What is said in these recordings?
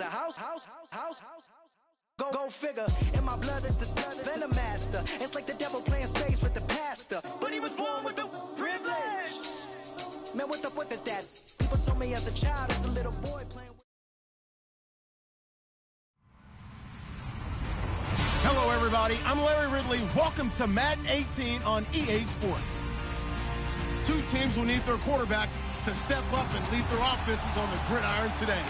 a house. Go figure. In my blood is the venom master. It's like the devil playing space with the pastor. But he was born with the privilege. Man, what the whip is that? People told me as a child, as a little boy playing with... Hello, everybody. I'm Larry Ridley. Welcome to Madden 18 on EA Sports. Two teams will need their quarterbacks to step up and lead their offenses on the gridiron today.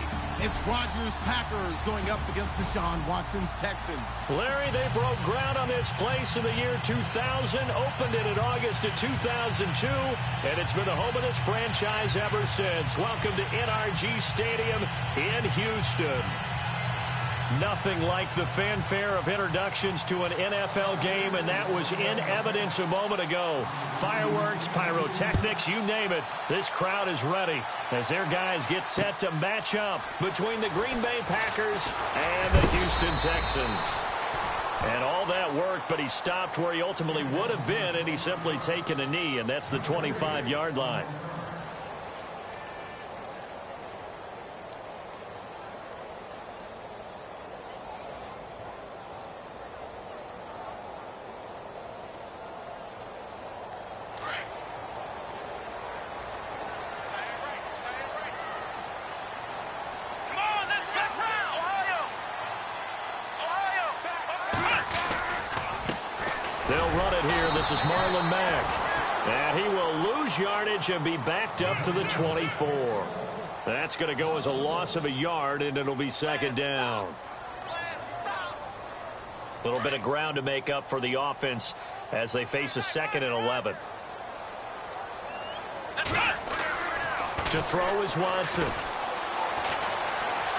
It's Rodgers' Packers going up against Deshaun Watson's Texans. Larry, they broke ground on this place in the year 2000, opened it in August of 2002, and it's been the home of this franchise ever since. Welcome to NRG Stadium in Houston. Nothing like the fanfare of introductions to an NFL game, and that was in evidence a moment ago. Fireworks, pyrotechnics, you name it. This crowd is ready as their guys get set to match up between the Green Bay Packers and the Houston Texans. And all that worked, but he stopped where he ultimately would have been, and he's simply taken a knee, and that's the 25-yard line. They'll run it here. This is Marlon Mack. And he will lose yardage and be backed up to the 24. That's going to go as a loss of a yard, and it'll be second down. A little bit of ground to make up for the offense as they face a 2nd and 11. To throw is Watson.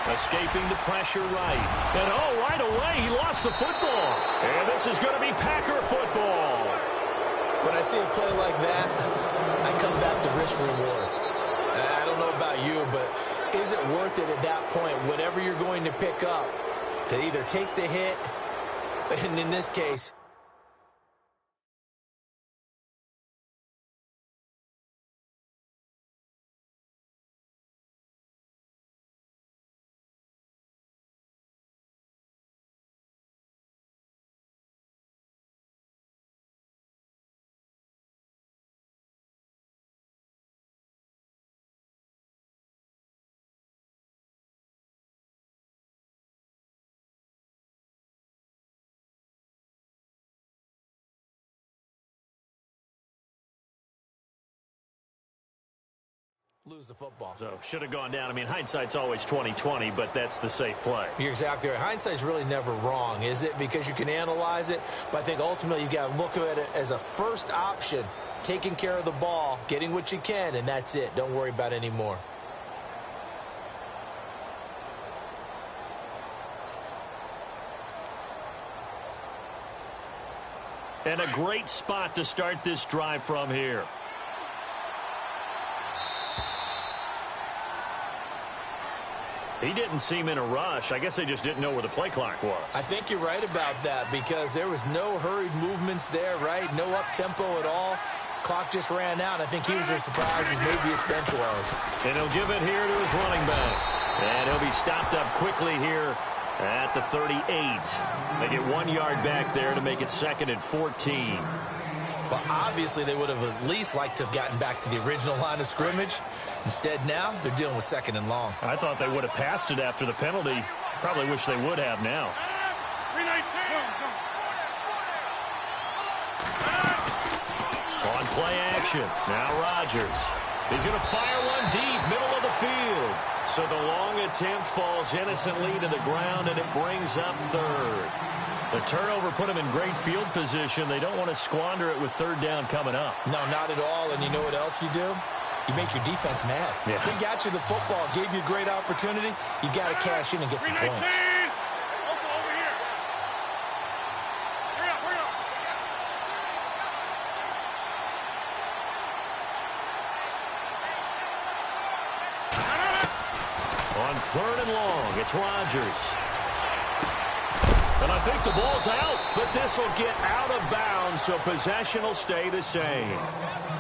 Escaping the pressure right. And, oh, right away, he lost the football. And this is going to be Packer football. When I see a play like that, I come back to risk reward. I don't know about you, but is it worth it at that point, whatever you're going to pick up, to either take the hit, and in this case, lose the football. So should have gone down. I mean, hindsight's always 20/20, but that's the safe play. You're exactly right. Hindsight's really never wrong, is it? Because you can analyze it, but I think ultimately you got to look at it as a first option, taking care of the ball, getting what you can, and that's it. Don't worry about it anymore. And a great spot to start this drive from here. He didn't seem in a rush. I guess they just didn't know where the play clock was. I think you're right about that because there was no hurried movements there, right? No up-tempo at all. Clock just ran out. I think he was as surprised as maybe his bench was. And he'll give it here to his running back. And he'll be stopped up quickly here at the 38. They get 1 yard back there to make it 2nd and 14. Well, obviously they would have at least liked to have gotten back to the original line of scrimmage. Instead, now they're dealing with 2nd and long. I thought they would have passed it after the penalty. Probably wish they would have now. On play action. Now Rodgers. He's going to fire one deep, middle of the field. So the long attempt falls innocently to the ground, and it brings up 3rd. The turnover put them in great field position. They don't want to squander it with 3rd down coming up. No, not at all. And you know what else you do? You make your defense mad. Yeah. They got you the football, gave you a great opportunity. You got to cash in and get some points. On 3rd and long, it's Rodgers. And I think the ball's out, but this will get out of bounds, so possession will stay the same.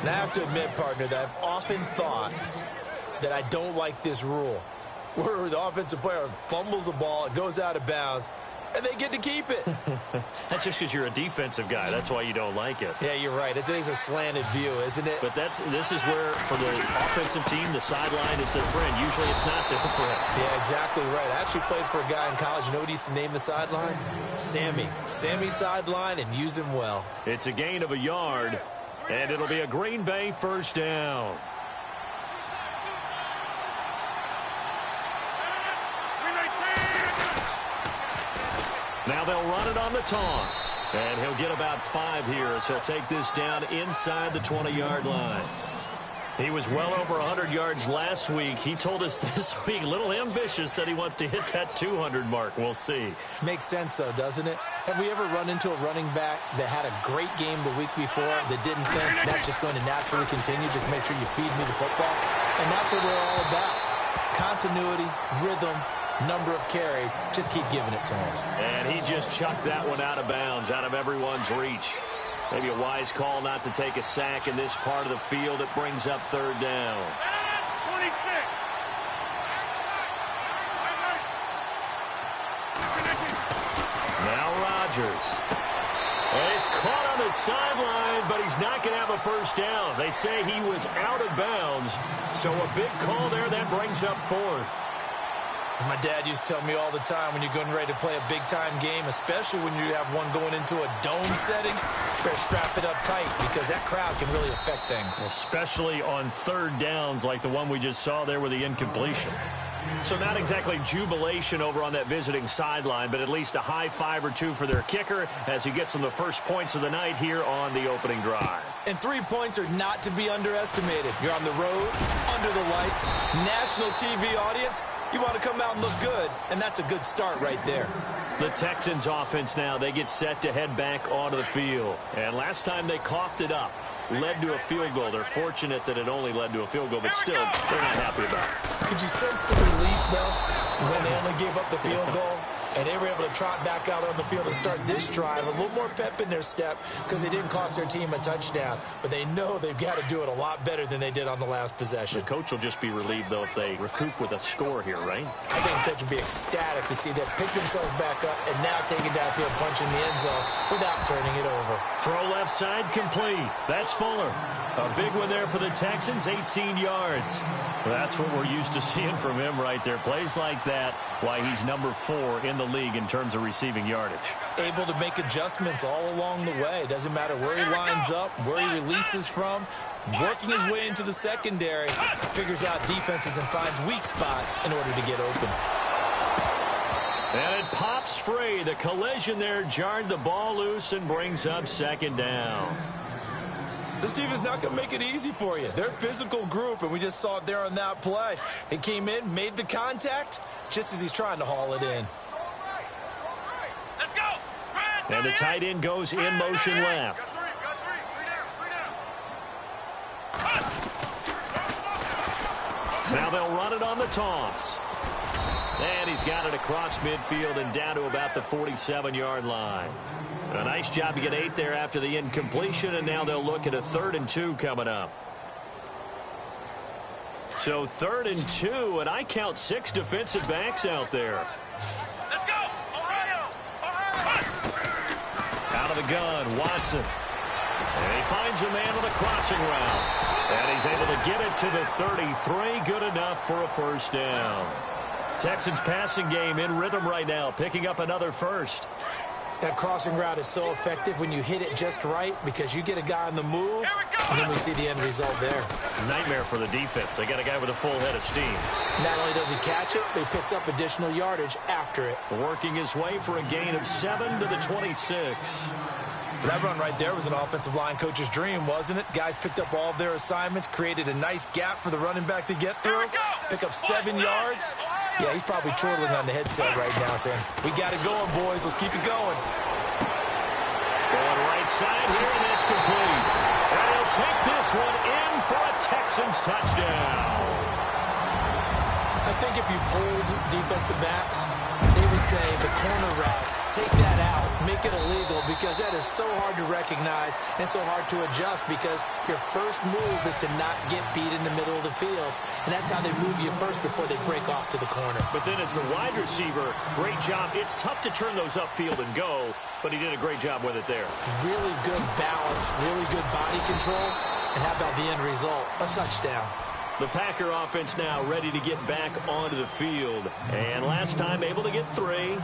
Now I have to admit, partner, that I've often thought that I don't like this rule. where the offensive player fumbles the ball, it goes out of bounds, and they get to keep it. That's just because you're a defensive guy. That's why you don't like it. Yeah, you're right. It is a slanted view, isn't it? But this is where, for the offensive team, the sideline is their friend. Usually it's not their friend. Yeah, exactly right. I actually played for a guy in college. You know what he used to name the sideline? Sammy. Sammy sideline, and use him well. It's a gain of a yard, and it'll be a Green Bay first down. Now they'll run it on the toss. And he'll get about 5 here as he'll take this down inside the 20-yard line. He was well over 100 yards last week. He told us this week, a little ambitious, said he wants to hit that 200 mark. We'll see. Makes sense, though, doesn't it? Have we ever run into a running back that had a great game the week before that didn't think that's just going to naturally continue? Just make sure you feed me the football. And that's what they're all about. Continuity, rhythm, number of carries. Just keep giving it to him. And he just chucked that one out of bounds, out of everyone's reach. Maybe a wise call not to take a sack in this part of the field. It brings up third down. 26. Now Rodgers. And he's caught on the sideline, but he's not going to have a first down. They say he was out of bounds. So a big call there that brings up fourth. As my dad used to tell me all the time, when you're getting ready to play a big-time game, especially when you have one going into a dome setting, better strap it up tight because that crowd can really affect things. Especially on third downs like the one we just saw there with the incompletion. So not exactly jubilation over on that visiting sideline, but at least a high 5 or 2 for their kicker as he gets them the first points of the night here on the opening drive. And 3 points are not to be underestimated. You're on the road, under the lights, national TV audience. You want to come out and look good, and that's a good start right there. The Texans offense now, they get set to head back onto the field. And last time they coughed it up, led to a field goal. They're fortunate that it only led to a field goal, but still, they're not happy about it. Could you sense the relief, though, when they only gave up the field goal? And they were able to trot back out on the field and start this drive. A little more pep in their step because they didn't cost their team a touchdown. But they know they've got to do it a lot better than they did on the last possession. The coach will just be relieved, though, if they recoup with a score here, right? I think the coach will be ecstatic to see them pick themselves back up and now take it downfield, punch in the end zone without turning it over. Throw left side complete. That's Fuller. A big one there for the Texans, 18 yards. That's what we're used to seeing from him right there. Plays like that, why he's number 4 in the league in terms of receiving yardage. Able to make adjustments all along the way. Doesn't matter where he lines up, where he releases from. Working his way into the secondary. Figures out defenses and finds weak spots in order to get open. And it pops free. The collision there jarred the ball loose and brings up second down. This team is not going to make it easy for you. They're a physical group, and we just saw it there on that play. He came in, made the contact, just as he's trying to haul it in. Let's go. And the tight end goes in motion left. Now they'll run it on the toss. And he's got it across midfield and down to about the 47-yard line. A nice job to get 8 there after the incompletion, and now they'll look at a 3rd and 2 coming up. So 3rd and 2, and I count 6 defensive backs out there. Let's go. Ohio. Out of the gun, Watson. And he finds a man on the crossing route. And he's able to get it to the 33. Good enough for a first down. Texans passing game in rhythm right now, picking up another first. That crossing route is so effective when you hit it just right because you get a guy on the move, and then we see the end result there. Nightmare for the defense. They got a guy with a full head of steam. Not only does he catch it, but he picks up additional yardage after it. Working his way for a gain of 7 to the 26. That run right there was an offensive line coach's dream, wasn't it? Guys picked up all of their assignments, created a nice gap for the running back to get through, pick up 7 yards. Yeah, he's probably chortling on the headset right now saying, we got it going, boys. Let's keep it going. Going right side here, and that's complete. And he'll take this one in for a Texans touchdown. I think if you polled defensive backs, they would say the corner route, take that out, make it illegal, because that is so hard to recognize and so hard to adjust, because your first move is to not get beat in the middle of the field, and that's how they move you first before they break off to the corner. But then as the wide receiver, great job. It's tough to turn those upfield and go, but he did a great job with it there. Really good balance, really good body control, and how about the end result? A touchdown. The Packer offense now ready to get back onto the field. And last time able to get 3.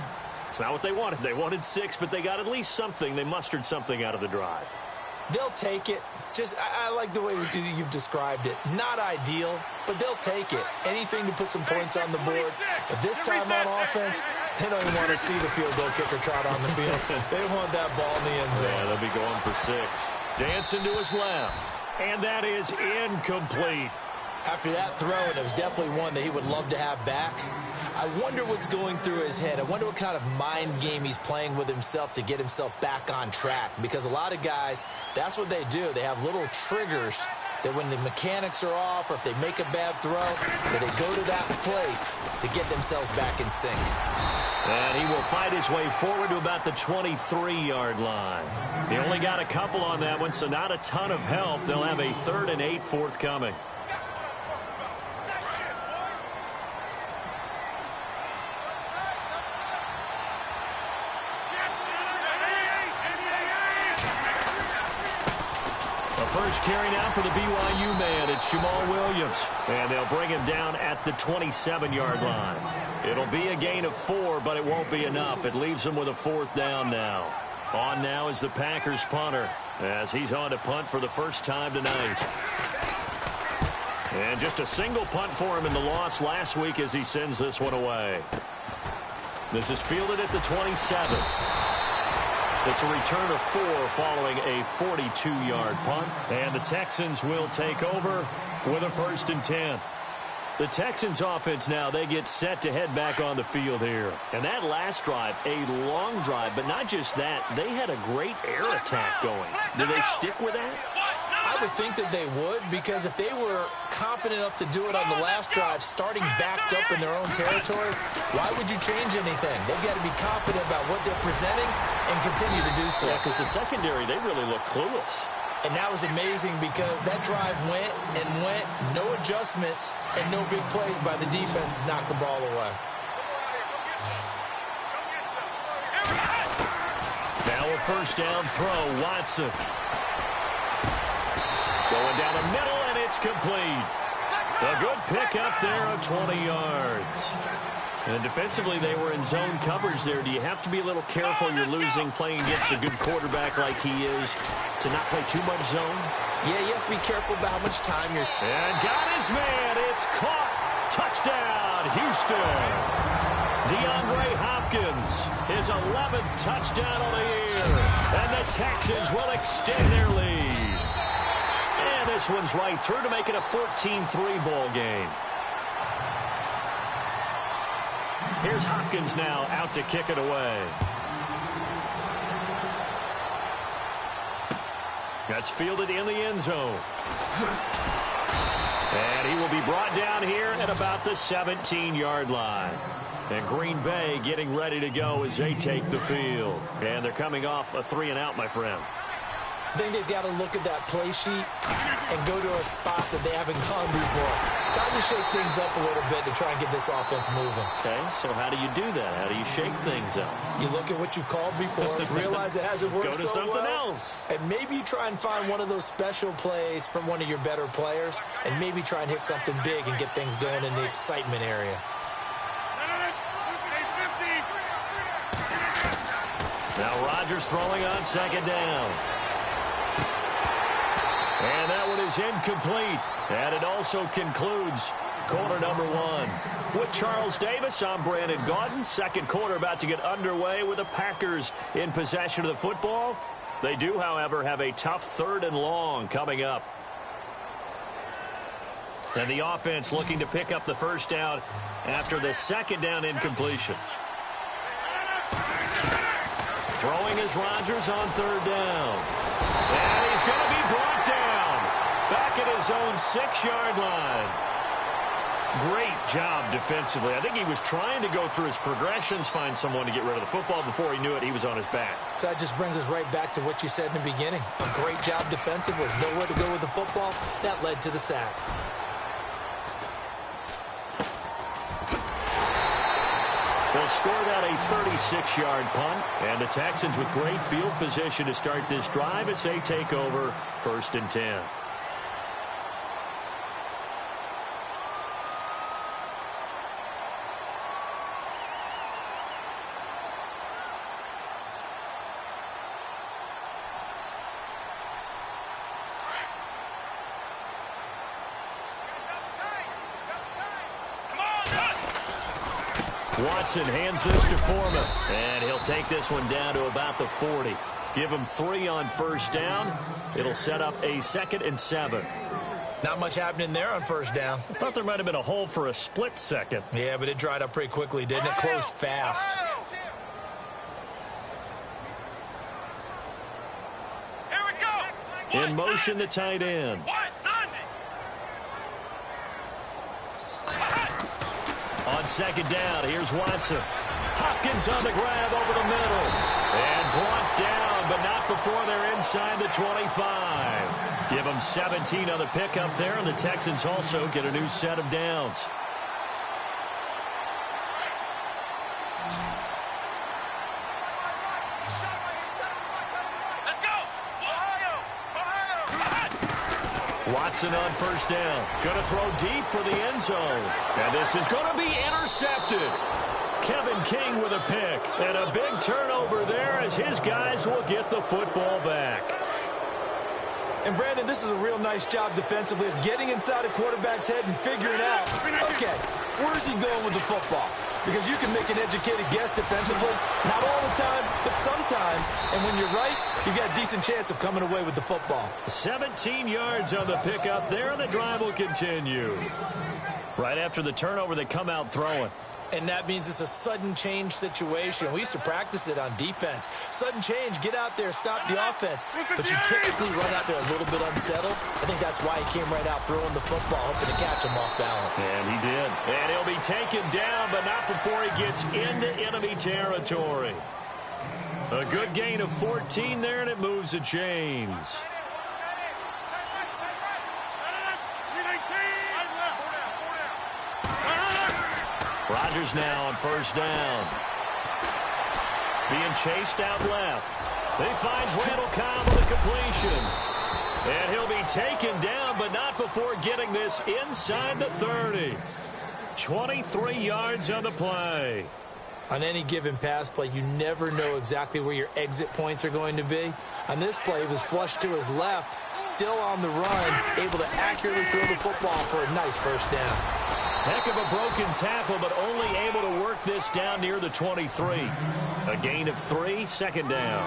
It's not what they wanted. They wanted 6, but they got at least something. They mustered something out of the drive. They'll take it. I like the way you've described it. Not ideal, but they'll take it. Anything to put some points on the board. But this time on offense, they don't even want to see the field goal kicker trot on the field. They want that ball in the end zone. Yeah, they'll be going for 6. Dancing to his left. And that is incomplete. After that throw, and it was definitely one that he would love to have back, I wonder what's going through his head. I wonder what kind of mind game he's playing with himself to get himself back on track. Because a lot of guys, that's what they do. They have little triggers that when the mechanics are off or if they make a bad throw, that they go to that place to get themselves back in sync. And he will fight his way forward to about the 23-yard line. He only got a couple on that one, so not a ton of help. They'll have a 3rd and 8 forthcoming. First carry now for the BYU man. It's Jamal Williams. And they'll bring him down at the 27-yard line. It'll be a gain of 4, but it won't be enough. It leaves them with a 4th down now. On now is the Packers punter, as he's on to punt for the first time tonight. And just a single punt for him in the loss last week as he sends this one away. This is fielded at the 27. It's a return of 4 following a 42-yard punt. And the Texans will take over with a 1st and 10. The Texans offense now, they get set to head back on the field here. And that last drive, a long drive, but not just that, they had a great air attack going. Do they stick with that? I would think that they would, because if they were confident enough to do it on the last drive, starting backed up in their own territory, why would you change anything? They've got to be confident about what they're presenting and continue to do so. Yeah, because the secondary, they really look clueless. And that was amazing because that drive went and went, no adjustments and no big plays by the defense to knock the ball away. Now a first down throw, Watson. Going down the middle, and it's complete. A good pick up there of 20 yards. And defensively, they were in zone coverage there. Do you have to be a little careful? You're losing, playing against a good quarterback like he is, to not play too much zone? Yeah, you have to be careful about how much time you're... And got his man. It's caught. Touchdown, Houston. DeAndre Hopkins, his 11th touchdown of the year. And the Texans will extend their lead. And this one's right through to make it a 14-3 ball game. Here's Hopkins now out to kick it away. That's fielded in the end zone. And he will be brought down here at about the 17-yard line. And Green Bay getting ready to go as they take the field. And they're coming off a 3-and-out, my friend. I think they've got to look at that play sheet and go to a spot that they haven't gone before. Time to shake things up a little bit to try and get this offense moving. Okay, so how do you do that? How do you shake things up? You look at what you've called before, realize it hasn't worked so well. Go to something else. And maybe try and find one of those special plays from one of your better players, and maybe try and hit something big and get things going in the excitement area. Now Rodgers throwing on second down. And that one is incomplete. And it also concludes quarter number 1. With Charles Davis, I'm Brandon Gaudin. Second quarter about to get underway with the Packers in possession of the football. They do, however, have a tough 3rd and long coming up. And the offense looking to pick up the first down after the second down incompletion. Throwing is Rodgers on 3rd down. And he's going to be brought down back at his own 6-yard line. Great job defensively. I think he was trying to go through his progressions, find someone to get rid of the football. Before he knew it, he was on his back. So that just brings us right back to what you said in the beginning. A great job defensively. Nowhere to go with the football. That led to the sack. They'll score that a 36-yard punt. And the Texans with great field position to start this drive as they take over 1st and 10. Watson hands this to Foreman, and he'll take this one down to about the 40. Give him 3 on 1st down. It'll set up a 2nd and 7. Not much happening there on 1st down. I thought there might have been a hole for a split second. Yeah, but it dried up pretty quickly, didn't it? Closed fast. Here we go. In motion, the tight end. On 2nd down, here's Watson. Hopkins on the grab over the middle. And brought down, but not before they're inside the 25. Give them 17 on the pickup there, and the Texans also get a new set of downs. Let's go. Ohio. Watson on 1st down. Going to throw deep for the end zone. And this is going to be intercepted. Kevin King with a pick. And a big turnover there as his guys will get the football back. And, Brandon, this is a real nice job defensively of getting inside a quarterback's head and figuring out, okay, where's he going with the football? Because you can make an educated guess defensively. Not all the time, but sometimes. And when you're right, you've got a decent chance of coming away with the football. 17 yards on the pickup there, and the drive will continue. Right after the turnover, they come out throwing. And that means it's a sudden change situation. We used to practice it on defense. Sudden change, get out there, stop the offense. But you typically run out there a little bit unsettled. I think that's why he came right out throwing the football, hoping to catch him off balance. And he did. And he'll be taken down, but not before he gets into enemy territory. A good gain of 14 there, and it moves the chains. Rodgers now on 1st down. Being chased out left. He finds Randall Cobb with a completion. And he'll be taken down, but not before getting this inside the 30. 23 yards on the play. On any given pass play, you never know exactly where your exit points are going to be. On this play, he was flushed to his left, still on the run, able to accurately throw the football for a nice 1st down. Heck of a broken tackle, but only able to work this down near the 23. A gain of 3, 2nd down.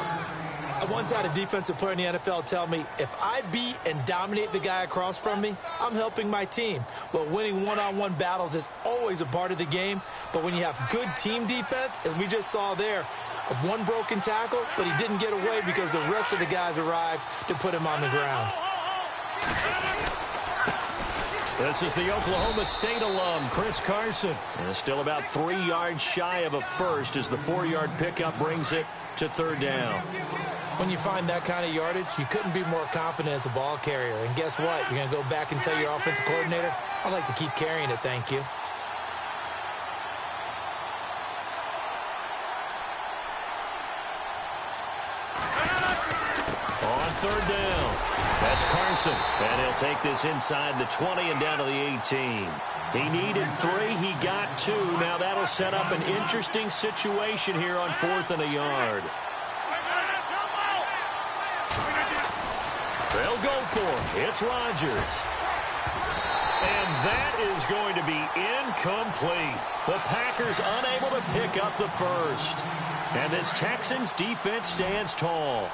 I once had a defensive player in the NFL tell me, if I beat and dominate the guy across from me, I'm helping my team. Well, winning one-on-one battles is always a part of the game, but when you have good team defense, as we just saw there, one broken tackle, but he didn't get away because the rest of the guys arrived to put him on the ground. This is the Oklahoma State alum, Chris Carson. And still about 3 yards shy of a first as the 4-yard pickup brings it to 3rd down. When you find that kind of yardage, you couldn't be more confident as a ball carrier. And guess what? You're going to go back and tell your offensive coordinator, I'd like to keep carrying it, thank you. On 3rd down, that's Carson. And he'll take this inside the 20 and down to the 18. He needed 3, he got 2. Now that'll set up an interesting situation here on 4th and a yard. They'll go for it. It's Rodgers. And that is going to be incomplete. The Packers unable to pick up the first. And this Texans defense stands tall.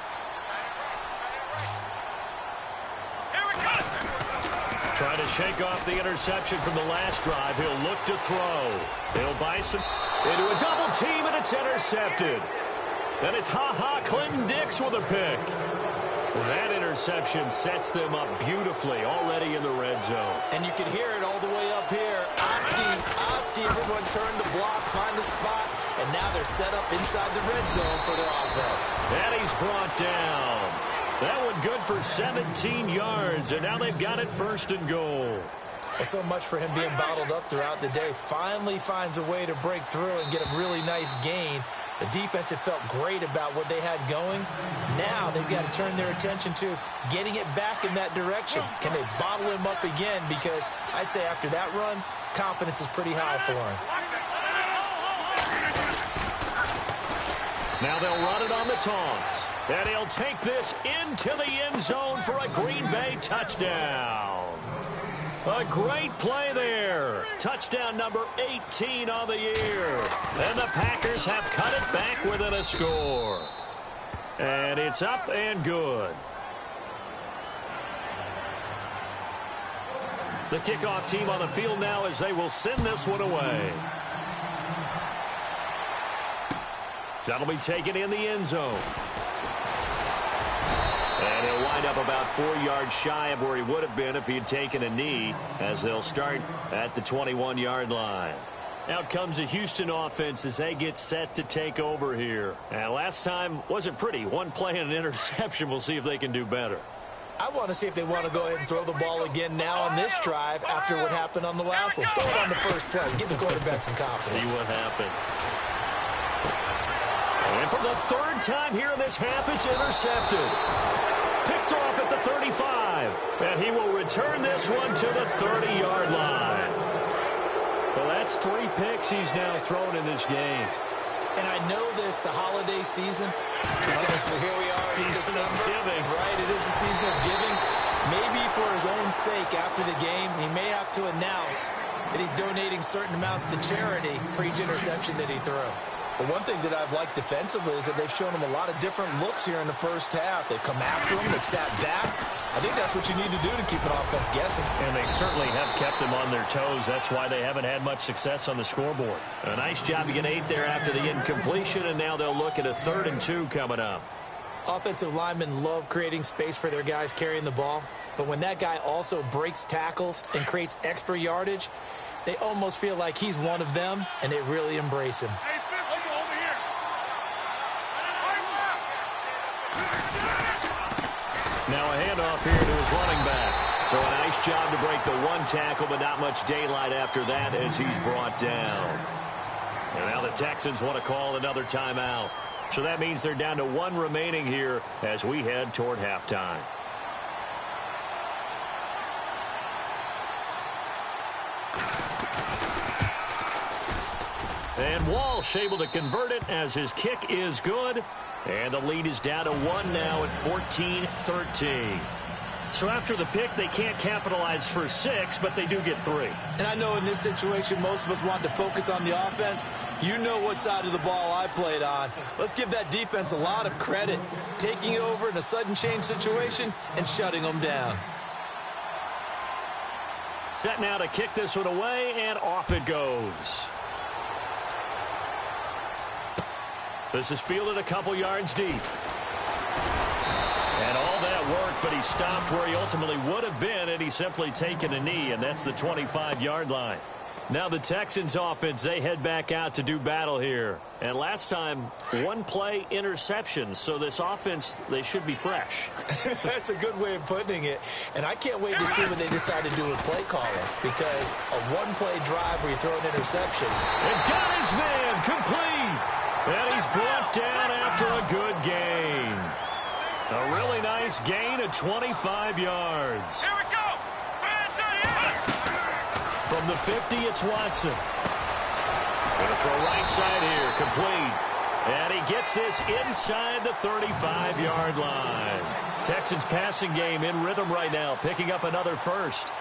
Trying to shake off the interception from the last drive. He'll look to throw. He'll buy some into a double team, and it's intercepted. And it's Clinton Dix with a pick. That interception sets them up beautifully already in the red zone. And you can hear it all the way up here. Oski, everyone turned the block, find the spot, and now they're set up inside the red zone for their offense. And he's brought down. That one good for 17 yards, and now they've got it 1st and goal. Well, so much for him being bottled up throughout the day. Finally finds a way to break through and get a really nice gain. The defense had felt great about what they had going. Now they've got to turn their attention to getting it back in that direction. Can they bottle him up again? Because I'd say after that run, confidence is pretty high for him. Now they'll run it on the toss. And he'll take this into the end zone for a Green Bay touchdown. A great play there. Touchdown number 18 on the year. And the Packers have cut it back within a score. And it's up and good. The kickoff team on the field now as they will send this one away. That'll be taken in the end zone. And he'll wind up about 4 yards shy of where he would have been if he had taken a knee, as they'll start at the 21-yard line. Out comes the Houston offense as they get set to take over here. And last time wasn't pretty. One play and an interception. We'll see if they can do better. I want to see if they want to go ahead and throw the ball again now on this drive after what happened on the last one. Throw it on the first play. Give the quarterback some confidence. See what happens. And for the 3rd time here in this half, it's intercepted. Picked off at the 35. And he will return this one to the 30-yard line. Well, that's 3 picks he's now thrown in this game. And I know this, the holiday season, because here we are in December. Giving. Right, it is the season of giving. Maybe for his own sake after the game, he may have to announce that he's donating certain amounts to charity for each interception that he threw. But one thing that I've liked defensively is that they've shown him a lot of different looks here in the first half. They've come after him. They've sat back. I think that's what you need to do to keep an offense guessing. And they certainly have kept them on their toes. That's why they haven't had much success on the scoreboard. A nice job to get 8 there after the incompletion, and now they'll look at a 3rd and 2 coming up. Offensive linemen love creating space for their guys carrying the ball. But when that guy also breaks tackles and creates extra yardage, they almost feel like he's one of them, and they really embrace him. Now a handoff here to his running back. So a nice job to break the 1 tackle, but not much daylight after that as he's brought down. And now the Texans want to call another timeout. So that means they're down to 1 remaining here as we head toward halftime. And Walsh able to convert it as his kick is good. And the lead is down to 1 now at 14-13. So after the pick, they can't capitalize for 6, but they do get 3. And I know in this situation, most of us want to focus on the offense. You know what side of the ball I played on. Let's give that defense a lot of credit, taking over in a sudden change situation and shutting them down. Set now to kick this one away, and off it goes. This is fielded a couple yards deep. And all that work, but he stopped where he ultimately would have been had he simply taken a knee, and that's the 25-yard line. Now the Texans offense, they head back out to do battle here. And last time, 1 play interceptions, so this offense, they should be fresh. That's a good way of putting it. And I can't wait to see what they decide to do with play calling, because a 1-play drive where you throw an interception. And got his man complete. And he's brought down after a good gain. A really nice gain of 25 yards. Here we go. From the 50, it's Watson. Going to throw right side here, complete. And he gets this inside the 35-yard line. Texans passing game in rhythm right now, picking up another first.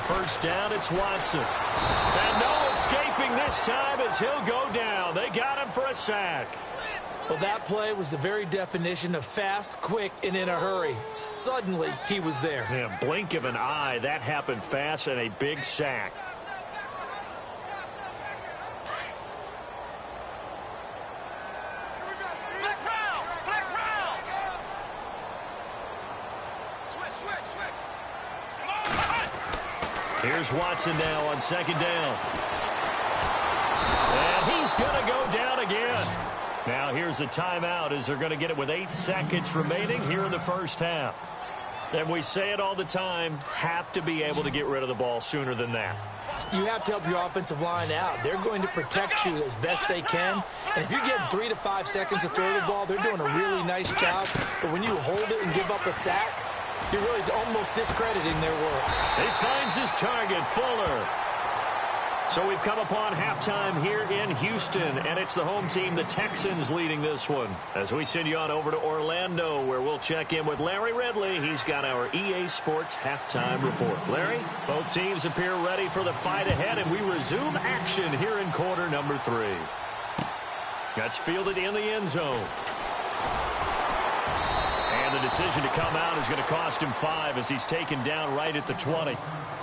First down, it's Watson. And no escaping this time as he'll go down. They got him for a sack. Well, that play was the very definition of fast, quick, and in a hurry. Suddenly, he was there. Yeah, blink of an eye. That happened fast and a big sack. Here's Watson now on second down. And he's going to go down again. Now here's a timeout as they're going to get it with 8 seconds remaining here in the first half. And we say it all the time, have to be able to get rid of the ball sooner than that. You have to help your offensive line out. They're going to protect you as best they can. And if you're getting 3 to 5 seconds to throw the ball, they're doing a really nice job. But when you hold it and give up a sack, you're really almost discrediting their work. He finds his target, Fuller. So we've come upon halftime here in Houston, and it's the home team, the Texans, leading this one. As we send you on over to Orlando, where we'll check in with Larry Ridley. He's got our EA Sports halftime report. Larry, both teams appear ready for the fight ahead, and we resume action here in quarter number 3. That's fielded in the end zone. And the decision to come out is going to cost him 5 as he's taken down right at the 20.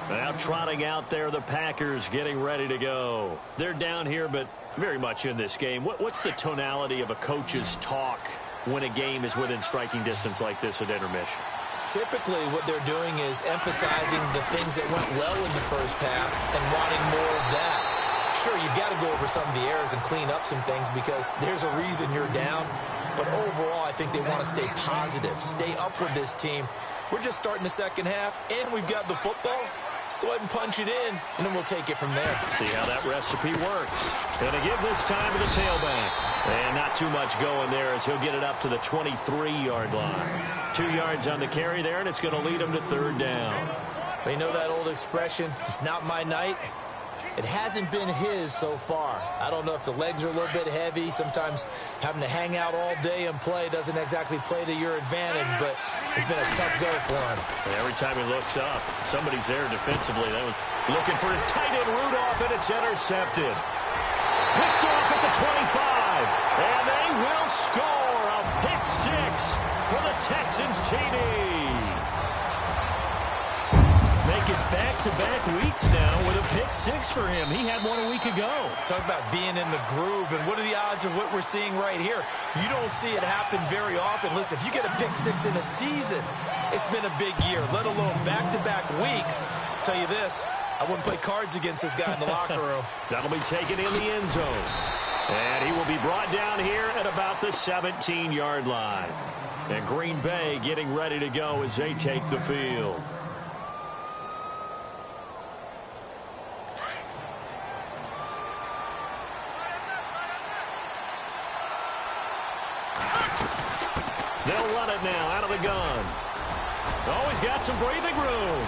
Now trotting out there, the Packers getting ready to go. They're down here, but very much in this game. What's the tonality of a coach's talk when a game is within striking distance like this at intermission? Typically, what they're doing is emphasizing the things that went well in the first half and wanting more of that. Sure, you've got to go over some of the errors and clean up some things because there's a reason you're down. But overall, I think they want to stay positive, stay up with this team. We're just starting the second half, and we've got the football. Let's go ahead and punch it in, and then we'll take it from there. See how that recipe works. Going to give this time to the tailback. And not too much going there as he'll get it up to the 23-yard line. 2 yards on the carry there, and it's going to lead him to third down. You know that old expression, it's not my night? It hasn't been his so far. I don't know if the legs are a little bit heavy. Sometimes having to hang out all day and play doesn't exactly play to your advantage, but it's been a tough go for him. And every time he looks up, somebody's there defensively. That was looking for his tight end Rudolph, and it's intercepted. Picked off at the 25, and they will score a pick 6 for the Texans TD. Make it back-to-back weeks now with a pick 6 for him. He had one a week ago. Talk about being in the groove, and what are the odds of what we're seeing right here? You don't see it happen very often. Listen, if you get a pick 6 in a season, it's been a big year, let alone back-to-back weeks. I'll tell you this, I wouldn't play cards against this guy in the locker room. That'll be taken in the end zone. And he will be brought down here at about the 17-yard line. And Green Bay getting ready to go as they take the field. They'll run it now out of the gun. Always got some breathing room.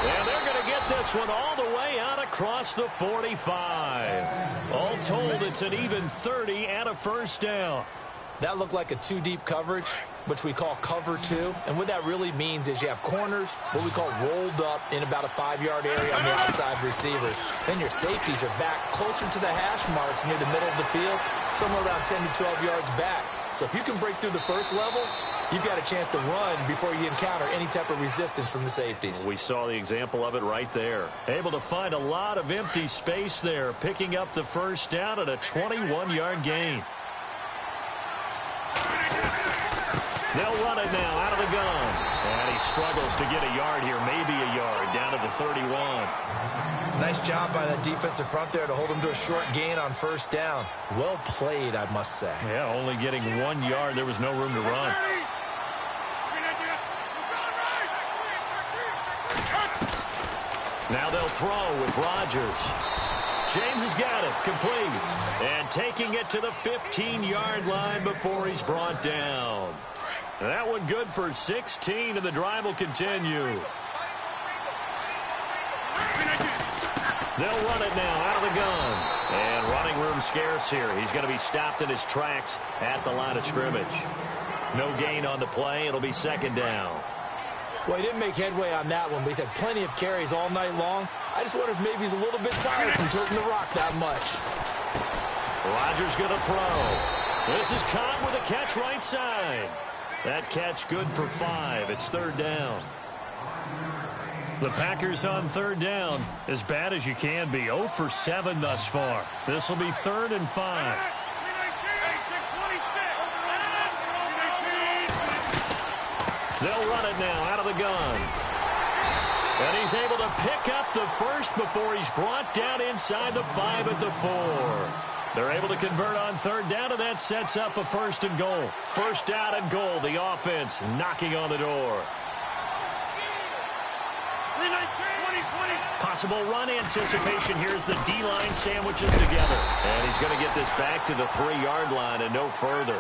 And they're going to get this one all the way out across the 45. All told, it's an even 30 and a first down. That looked like a 2-deep coverage, which we call cover 2. And what that really means is you have corners, what we call rolled up in about a 5-yard area on the outside receivers. Then your safeties are back closer to the hash marks near the middle of the field, somewhere around 10 to 12 yards back. So if you can break through the first level, you've got a chance to run before you encounter any type of resistance from the safeties. We saw the example of it right there. Able to find a lot of empty space there, picking up the first down at a 21-yard gain. They'll run it now out of the gun. And he struggles to get a yard here, maybe a yard, down to the 31. Nice job by that defensive front there to hold him to a short gain on first down. Well played, I must say. Yeah, only getting 1 yard. There was no room to run. Now they'll throw with Rodgers. James has got it, complete. And taking it to the 15-yard line before he's brought down. That one good for 16, and the drive will continue. They'll run it now out of the gun. And running room scarce here. He's going to be stopped in his tracks at the line of scrimmage. No gain on the play. It'll be second down. Well, he didn't make headway on that one, but he's had plenty of carries all night long. I just wonder if maybe he's a little bit tired from tilting the rock that much. Rodgers going to throw. This is caught with a catch right side. That catch good for 5. It's third down. The Packers on third down, as bad as you can be. 0 for 7 thus far. This will be 3rd and 5. They'll run it now out of the gun. And he's able to pick up the first before he's brought down inside the 5 at the 4. They're able to convert on third down, and that sets up a 1st and goal. 1st down and goal, the offense knocking on the door. Possible run anticipation. Here's the D-line sandwiches together. And he's going to get this back to the 3-yard line and no further.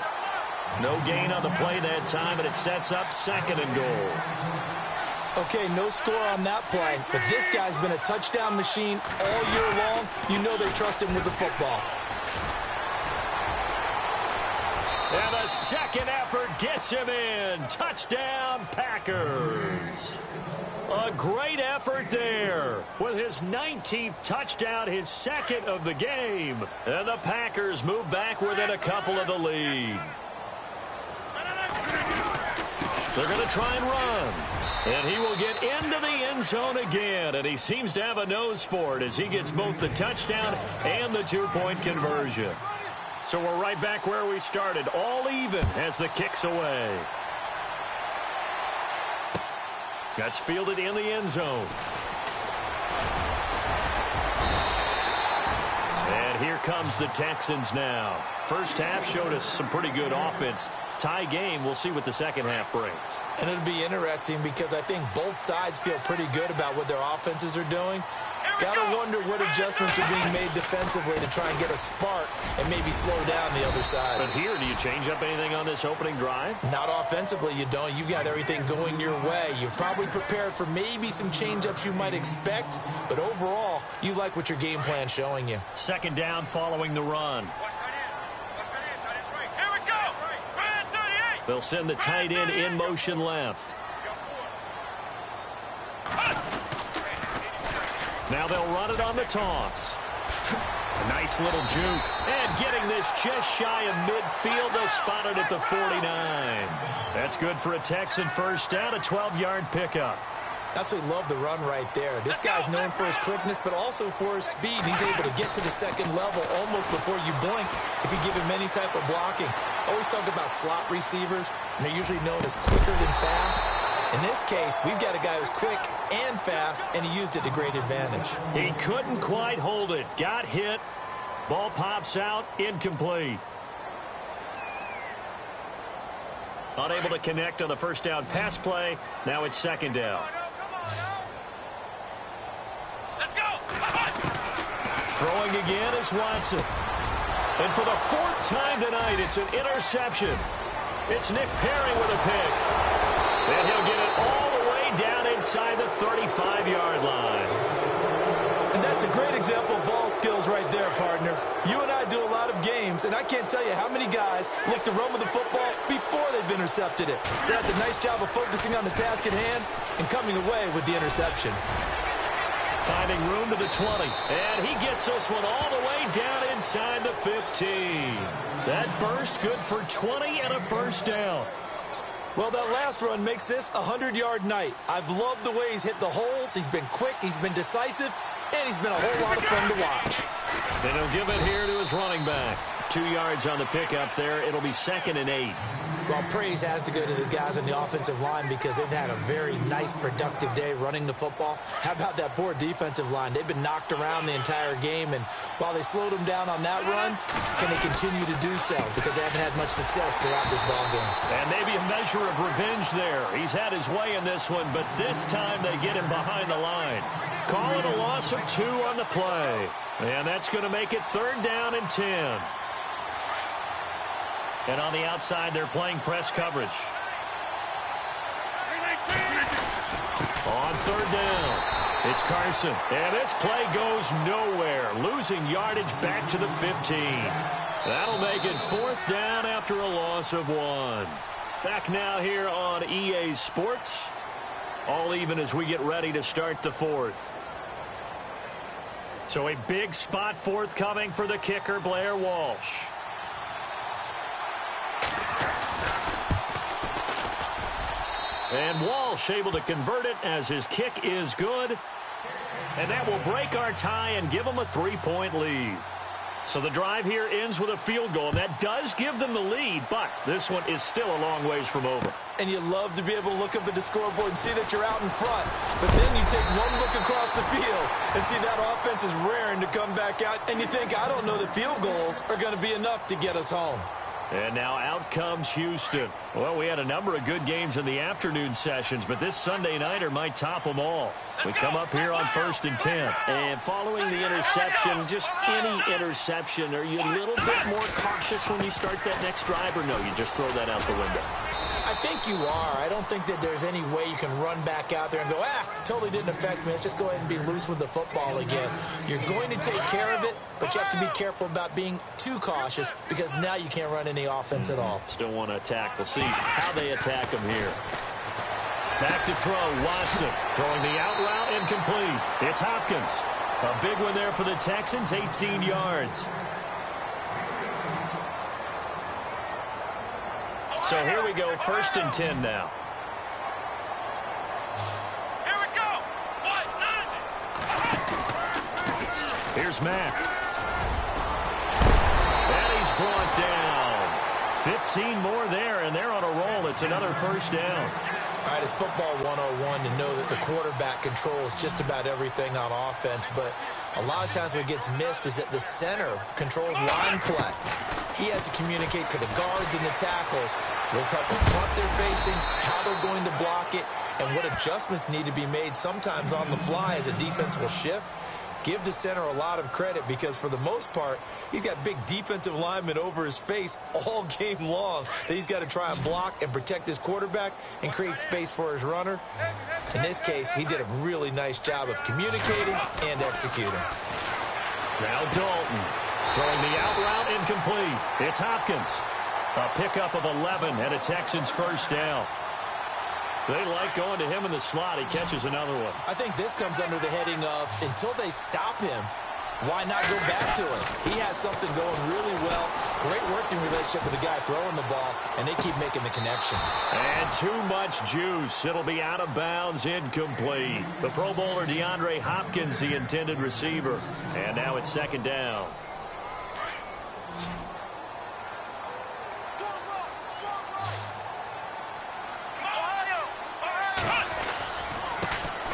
No gain on the play that time, and it sets up 2nd and goal. Okay, no score on that play, but this guy's been a touchdown machine all year long. You know they trust him with the football. And the second effort gets him in. Touchdown, Packers. A great effort there with his 19th touchdown, his 2nd of the game. And the Packers move back within a couple of the lead. They're going to try and run. And he will get into the end zone again. And he seems to have a nose for it as he gets both the touchdown and the 2-point conversion. So we're right back where we started. All even as the kick's away. That's fielded in the end zone. And here comes the Texans now. First half showed us some pretty good offense. Tie game. We'll see what the second half brings. And it'll be interesting because I think both sides feel pretty good about what their offenses are doing. Gotta wonder what adjustments are being made defensively to try and get a spark and maybe slow down the other side. But here, do you change up anything on this opening drive? Not offensively, you don't. You got everything going your way. You've probably prepared for maybe some change-ups you might expect, but overall, you like what your game plan's showing you. 2nd down following the run. Here we go. They'll send the tight end in motion left. Now they'll run it on the toss. A nice little juke. And getting this just shy of midfield. They'll spot it at the 49. That's good for a Texan first down, a 12-yard pickup. Absolutely love the run right there. This guy's known for his quickness, but also for his speed. He's able to get to the second level almost before you blink if you give him any type of blocking. I always talk about slot receivers, and they're usually known as quicker than fast. In this case, we've got a guy who's quick and fast, and he used it to great advantage. He couldn't quite hold it. Got hit. Ball pops out. Incomplete. Unable to connect on the first down pass play. Now it's 2nd down. Let's go. Throwing again is Watson. And for the 4th time tonight, it's an interception. It's Nick Perry with a pick. And he'll get it all the way down inside the 35-yard line. And that's a great example of ball skills right there, partner. You and I do a lot of games, and I can't tell you how many guys look to run with the football before they've intercepted it. So that's a nice job of focusing on the task at hand and coming away with the interception. Finding room to the 20. And he gets this one all the way down inside the 15. That burst good for 20 and a first down. Well, that last run makes this a 100-yard night. I've loved the way he's hit the holes. He's been quick, he's been decisive, and he's been a whole lot of fun to watch. And he'll give it here to his running back. 2 yards on the pickup there. It'll be 2nd and 8. Well, praise has to go to the guys on the offensive line because they've had a very nice, productive day running the football. How about that poor defensive line? They've been knocked around the entire game, and while they slowed them down on that run, can they continue to do so? Because they haven't had much success throughout this ball game. And maybe a measure of revenge there. He's had his way in this one, but this time they get him behind the line. Call it a loss of 2 on the play. And that's going to make it 3rd down and 10. And on the outside, they're playing press coverage. On 3rd down, it's Carson. And this play goes nowhere, losing yardage back to the 15. That'll make it 4th down after a loss of 1. Back now here on EA Sports. All even as we get ready to start the 4th. So a big spot forthcoming for the kicker, Blair Walsh. And Walsh able to convert it as his kick is good. And that will break our tie and give them a 3-point lead. So the drive here ends with a field goal, and that does give them the lead, but this one is still a long ways from over. And you love to be able to look up at the scoreboard and see that you're out in front. But then you take one look across the field and see that offense is raring to come back out, and you think, I don't know that field goals are going to be enough to get us home. And now out comes Houston. Well, we had a number of good games in the afternoon sessions, but this Sunday nighter might top them all. We come up here on 1st and 10. And following the interception, just any interception, are you a little bit more cautious when you start that next drive, or no, you just throw that out the window? I think you are. I don't think that there's any way you can run back out there and go, totally didn't affect me. Let's just go ahead and be loose with the football again. You're going to take care of it, but you have to be careful about being too cautious because now you can't run any offense at all. Still want to attack. We'll see how they attack him here. Back to throw, Watson. Throwing the out route, incomplete. It's Hopkins. A big one there for the Texans, 18 yards. So here we go, 1st and 10 now. Here we go. What? Here's Mack. And he's brought down. 15 more there, and they're on a roll. It's another 1st down. All right, it's football 101 to know that the quarterback controls just about everything on offense, but a lot of times what gets missed is that the center controls line play. He has to communicate to the guards and the tackles what type of front they're facing, how they're going to block it, and what adjustments need to be made sometimes on the fly as a defense will shift. Give the center a lot of credit because for the most part, he's got big defensive linemen over his face all game long that he's got to try and block and protect his quarterback and create space for his runner. In this case, he did a really nice job of communicating and executing. Now Dalton throwing the out route, incomplete. It's Hopkins. A pickup of 11 and a Texans 1st down. They like going to him in the slot. He catches another one. I think this comes under the heading of until they stop him, why not go back to him? He has something going really well. Great working relationship with the guy throwing the ball, and they keep making the connection. And too much juice. It'll be out of bounds, incomplete. The Pro Bowler DeAndre Hopkins, the intended receiver. And now it's 2nd down.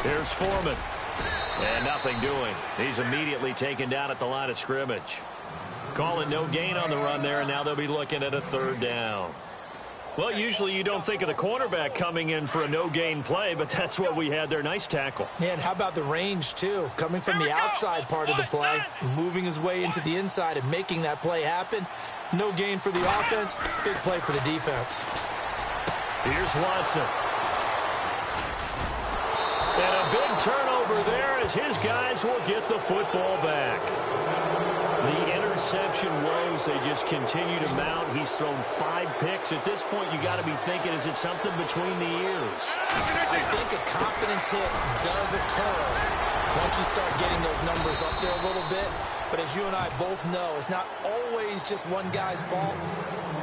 Here's Foreman. And nothing doing. He's immediately taken down at the line of scrimmage. Calling no gain on the run there, and now they'll be looking at a 3rd down. Well, usually you don't think of the cornerback coming in for a no-gain play, but that's what we had there. Nice tackle. Yeah, and how about the range, too? Coming from the outside part of the play, moving his way into the inside and making that play happen. No gain for the offense, big play for the defense. Here's Watson. And a big turnover there as his guys will get the football back. The interception woes, they just continue to mount. He's thrown 5 picks. At this point, you got to be thinking, is it something between the ears? I think a confidence hit does occur once you start getting those numbers up there a little bit. But as you and I both know, it's not always just one guy's fault.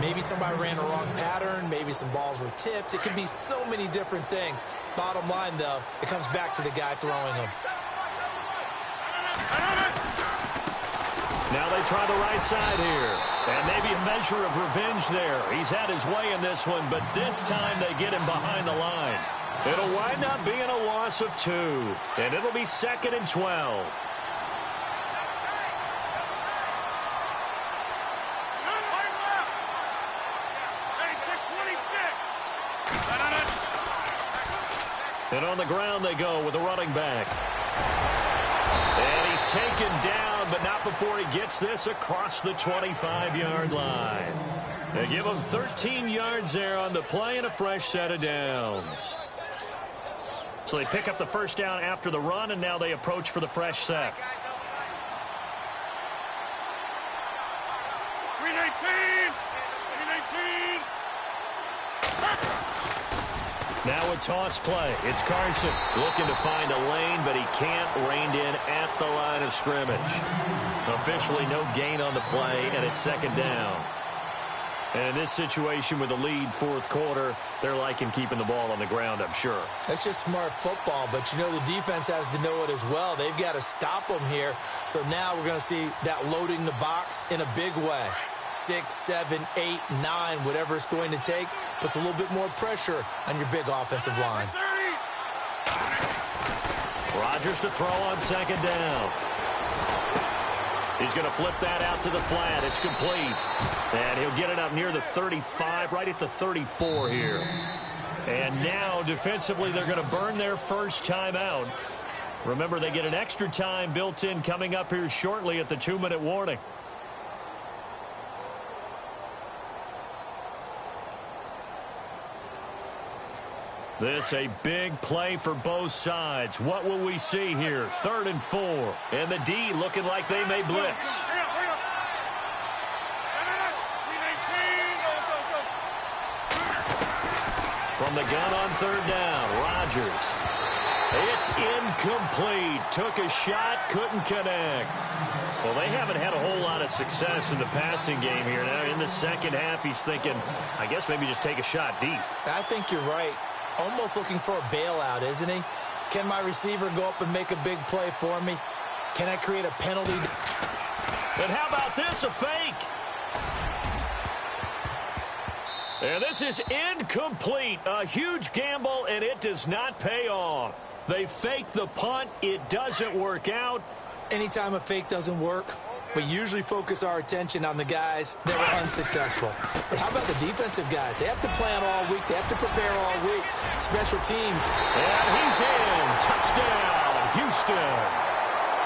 Maybe somebody ran a wrong pattern. Maybe some balls were tipped. It could be so many different things. Bottom line, though, it comes back to the guy throwing them. Now they try the right side here. And maybe a measure of revenge there. He's had his way in this one, but this time they get him behind the line. It'll wind up being a loss of 2. And it'll be 2nd and 12. And on the ground they go with a running back. And he's taken down, but not before he gets this across the 25-yard line. They give him 13 yards there on the play and a fresh set of downs. So they pick up the 1st down after the run, and now they approach for the fresh set. 319! Now a toss play. It's Carson looking to find a lane, but he can't. Reined in at the line of scrimmage. Officially no gain on the play, and it's 2nd down. And in this situation with the lead fourth quarter, they're liking keeping the ball on the ground, I'm sure. That's just smart football, but you know the defense has to know it as well. They've got to stop them here. So now we're going to see that loading the box in a big way. 6, 7, 8, 9, whatever it's going to take, puts a little bit more pressure on your big offensive line. Rodgers to throw on second down. He's going to flip that out to the flat. It's complete. And he'll get it up near the 35, right at the 34 here. And now, defensively, they're going to burn their first time out. Remember, they get an extra time built in coming up here shortly at the 2-minute warning. This a big play for both sides. What will we see here? 3rd and 4. And the D looking like they may blitz. From the gun on 3rd down, Rodgers. It's incomplete. Took a shot, couldn't connect. Well, they haven't had a whole lot of success in the passing game here. Now in the second half, he's thinking, I guess maybe just take a shot deep. I think you're right. Almost looking for a bailout, isn't he? Can my receiver go up and make a big play for me? Can I create a penalty? And how about this, a fake? And this is incomplete. A huge gamble, and it does not pay off. They fake the punt. It doesn't work out. Anytime a fake doesn't work, we usually focus our attention on the guys that were unsuccessful. But how about the defensive guys? They have to plan all week. They have to prepare all week. Special teams. And he's in. Touchdown, Houston.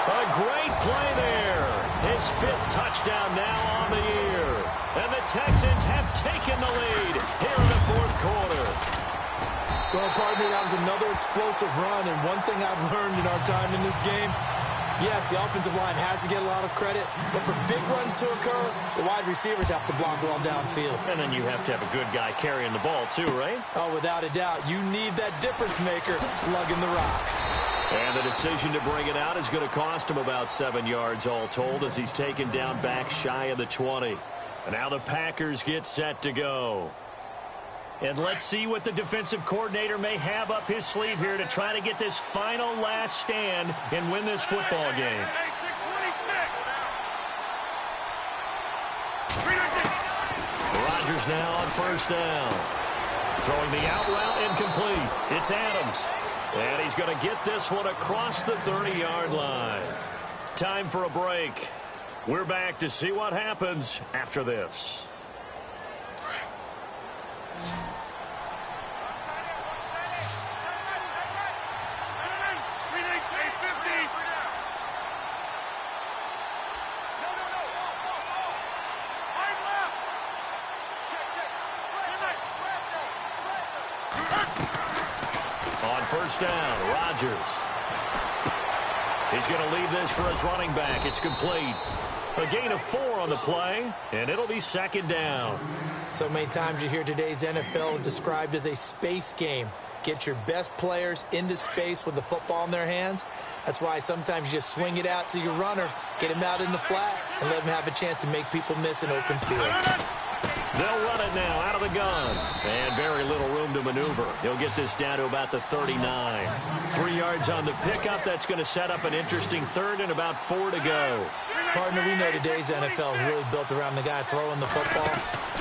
A great play there. His 5th touchdown now on the year. And the Texans have taken the lead here in the fourth quarter. Well, partner, that was another explosive run. And one thing I've learned in our time in this game, yes, the offensive line has to get a lot of credit, but for big runs to occur, the wide receivers have to block well downfield. And then you have to have a good guy carrying the ball too, right? Oh, without a doubt. You need that difference maker lugging the rock. And the decision to bring it out is going to cost him about 7 yards all told as he's taken down back shy of the 20. And now the Packers get set to go. And let's see what the defensive coordinator may have up his sleeve here to try to get this final last stand and win this football game. Rodgers now on 1st down. Throwing the out route incomplete. It's Adams. And he's going to get this one across the 30-yard line. Time for a break. We're back to see what happens after this. On 1st down, Rodgers. He's going to leave this for his running back. It's complete. A gain of 4 on the play, and it'll be 2nd down. So many times you hear today's NFL described as a space game. Get your best players into space with the football in their hands. That's why sometimes you just swing it out to your runner, get him out in the flat, and let him have a chance to make people miss an open field. They'll run it now out of the gun. And very little room to maneuver. He'll get this down to about the 39. 3 yards on the pickup. That's going to set up an interesting 3rd and about 4 to go. Partner, we know today's NFL is really built around the guy throwing the football.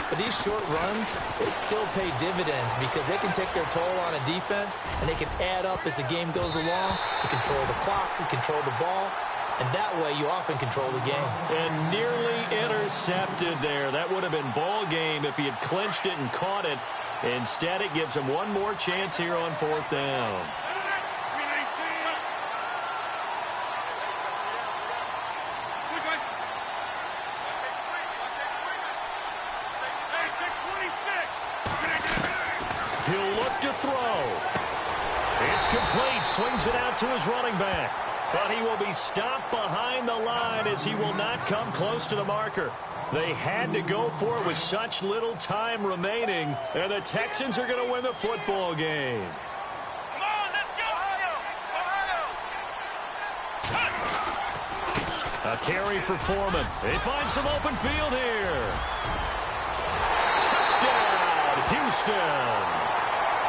But these short runs, they still pay dividends because they can take their toll on a defense, and they can add up as the game goes along. You control the clock, you control the ball, and that way you often control the game. And nearly intercepted there. That would have been ball game if he had clinched it and caught it. Instead, it gives him one more chance here on 4th down. He'll look to throw. It's complete. Swings it out to his running back. But he will be stopped behind the line as he will not come close to the marker. They had to go for it with such little time remaining. And the Texans are going to win the football game. Come on, let's go, A carry for Foreman. They find some open field here. Houston.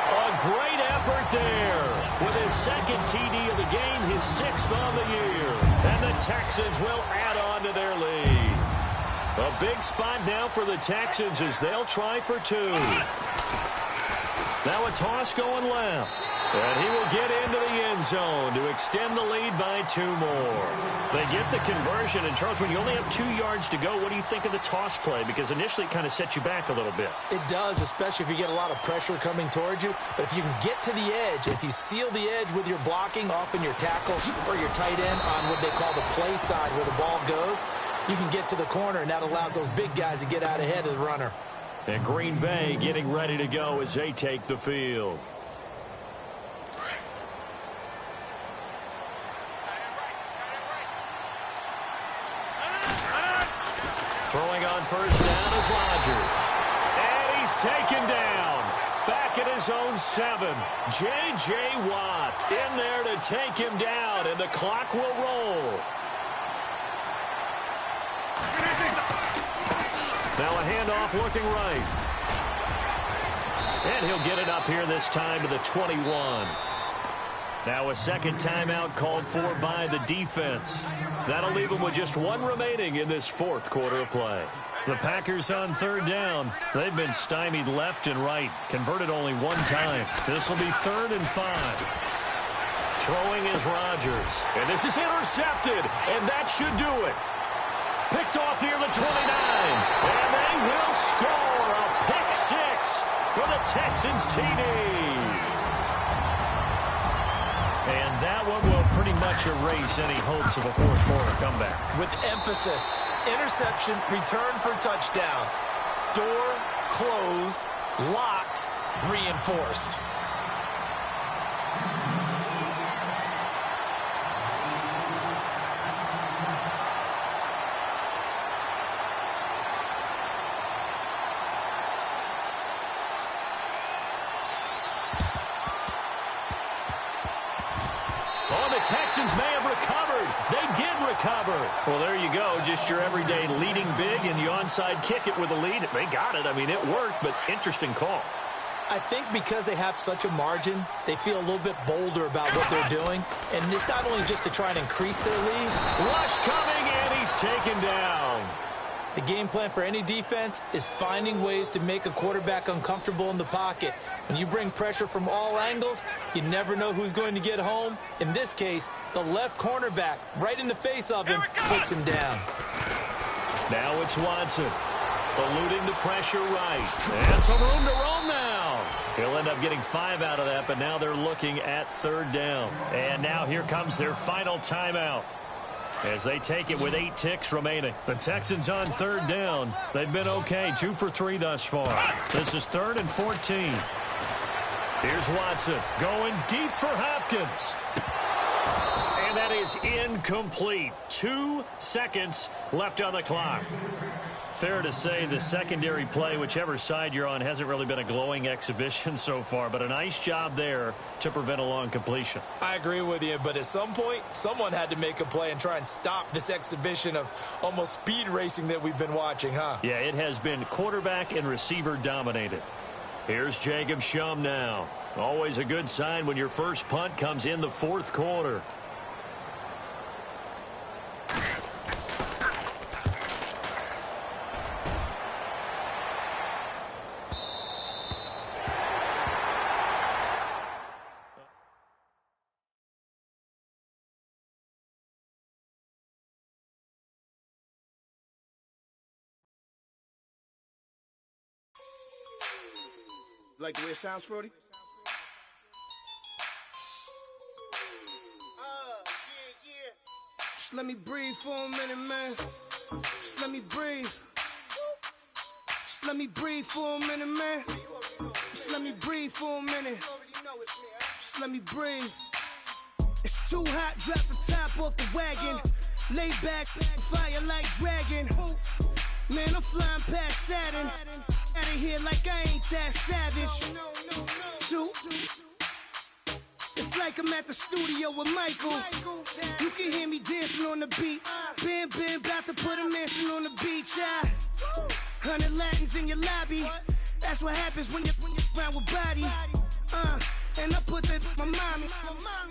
A great effort there. With his second TD of the game, his 6th on the year. And the Texans will add on to their lead. A big spot now for the Texans as they'll try for 2. Now a toss going left. And he will get into the end zone to extend the lead by 2 more. They get the conversion. And, Charles, when you only have 2 yards to go, what do you think of the toss play? Because initially it kind of sets you back a little bit. It does, especially if you get a lot of pressure coming towards you. But if you can get to the edge, if you seal the edge with your blocking, often your tackle or your tight end on what they call the play side where the ball goes, you can get to the corner, and that allows those big guys to get out ahead of the runner. And Green Bay getting ready to go as they take the field. Throwing on first down is Rodgers. And he's taken down. Back at his own 7. J.J. Watt in there to take him down, and the clock will roll. Now a handoff looking right. And he'll get it up here this time to the 21. Now a second timeout called for by the defense. That'll leave them with just 1 remaining in this 4th quarter of play. The Packers on 3rd down. They've been stymied left and right. Converted only 1 time. This will be 3rd and 5. Throwing is Rodgers. And this is intercepted. And that should do it. Picked off near the 29. And they will score a pick 6 for the Texans TD. And that one will pretty much erase any hopes of a 4th quarter comeback. With emphasis, interception, return for touchdown. Door closed, locked, reinforced. Texans may have recovered. They did recover. Well, there you go. Just your everyday leading big, and you onside kick it with a lead. They got it. I mean, it worked, but interesting call. I think because they have such a margin, they feel a little bit bolder about what they're doing. And it's not only just to try and increase their lead. Rush coming, and he's taken down. The game plan for any defense is finding ways to make a quarterback uncomfortable in the pocket. When you bring pressure from all angles, you never know who's going to get home. In this case, the left cornerback, right in the face of him, puts him down. Now it's Watson. Eluding the pressure right. And some room to roam now. He'll end up getting 5 out of that, but now they're looking at 3rd down. And now here comes their final timeout, as they take it with 8 ticks remaining. The Texans on 3rd down. They've been okay, 2 for 3 thus far. This is 3rd and 14. Here's Watson going deep for Hopkins. And that is incomplete. 2 seconds left on the clock. Fair to say the secondary play, whichever side you're on, hasn't really been a glowing exhibition so far, but a nice job there to prevent a long completion. I agree with you, but at some point, someone had to make a play and try and stop this exhibition of almost speed racing that we've been watching, huh? Yeah, it has been quarterback and receiver dominated. Here's Jacob Shum now. Always a good sign when your first punt comes in the 4th quarter. Like the way it sounds, Frody? Yeah. Just let me breathe for a minute, man. Just let me breathe. Just let me breathe for a minute, man. Just let me breathe for a minute. Just let me breathe. It's too hot, drop the top off the wagon. Lay back, fire like dragon. Man, I'm flying past Saturn. Out of here like I ain't that savage. Two. It's like I'm at the studio with Michael. You can hear me dancing on the beat. Bam, about to put a mansion on the beach. 100 Latins in your lobby. That's what happens when you're around with body. And I put that my mommy.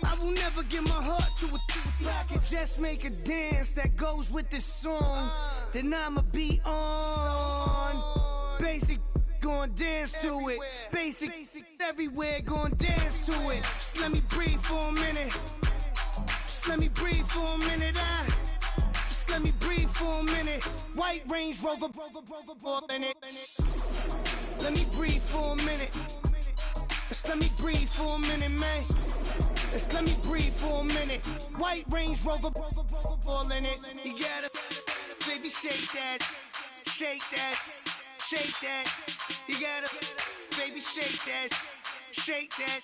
I will never give my heart to a if I could just make a dance that goes with this song, then I'ma be on. Basic, gon' dance to it. Basic, everywhere, gon' dance to it. Just let me breathe for a minute. Just let me breathe for a minute. Just let me breathe for a minute. White Range Rover, in it. Let me breathe for a minute. Just let me breathe for a minute, man. Just let me breathe for a minute. White Range Rover, all in it. You gotta, baby, shake that, shake that, shake that. You gotta, baby, shake that, shake that.